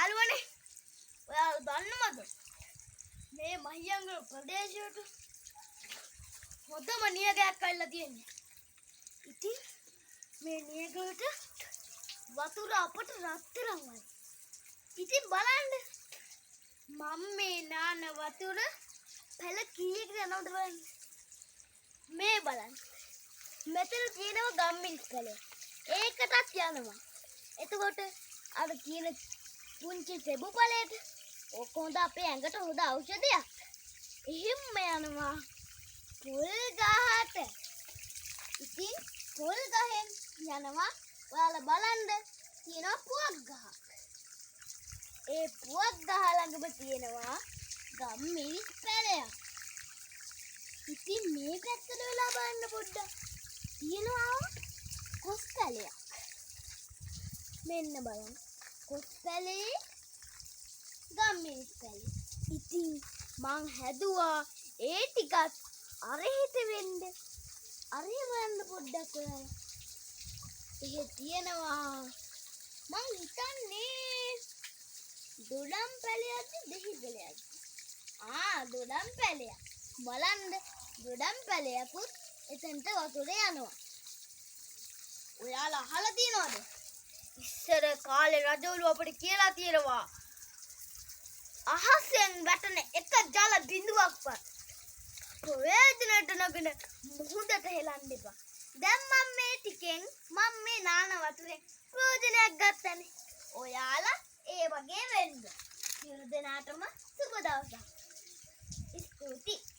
යාළුවනේ ඔයාලා දන්නවද මේ මහියංගල ප්‍රදේශයට හොඳම නියගයක් ඇවිල්ලා තියෙන්නේ. ඉතින් මේ නියගලට වතුර අපට රත්තරන් වයි. ඉතින් බලන්න මම මේ නාන වතුර පැල කීයකට යනවද බලන්න. මේ බලන්න. මෙතන තියෙනවා ගම්මිරිස් කලය. ඒකටත් යනවා. එතකොට අර කියන පුංචි සෙබු පළයට ඕක හොඳ අපේ ඇඟට හොඳ ඖෂධයක්. එහෙම යනවා පොල් ගහට. ඉතින් පොල් ගහෙන් යනවා ඔයාලා බලන්න තියෙනවා පුවක් ගහක්. ඒ පුවක් ගහ ළඟම තියෙනවා ගම්මිරිස් පැලයක්. ඉතින් මේ පැත්තට වෙලා බලන්න පොඩ්ඩක්. තියෙනවා කොස් පැලයක්. මෙන්න බලන්න. කොස් පැලේ ගම්මිරිස් පැලේ. ඉතින් මං හැදුවා ඒ ටිකත් අරහෙට වෙන්න. අරහෙ බලන්න පොඩ්ඩක් ඔයාලා. එහෙ තියෙනවා මං හිතන්නේ දොඩම් පැලයක්ද දෙහි පැලයක්ද? දොඩම් පැලයක්. බලන්න දොඩම් පැලයකුත් එතනට වතුර යනවා. ඔයාලා අහලා තියෙනවද? ඉස්සර කාලේ රජවරු අපිට කියලා තියෙනවා අහසෙන් වැටෙන එක ජල බිඳුවක්වත් ප්‍රයෝජනට නගන මුහුදට හෙලන්න එපා. දැන් මම මේ ටිකෙන් මම මේ නාන වතුරෙන් ප්‍රයෝජනයක් ගත්තනේ. ඔයාලා ඒ වගේ වෙන්න. සියලු දෙනාටම සුබ දවසක්. ස්තුතියි.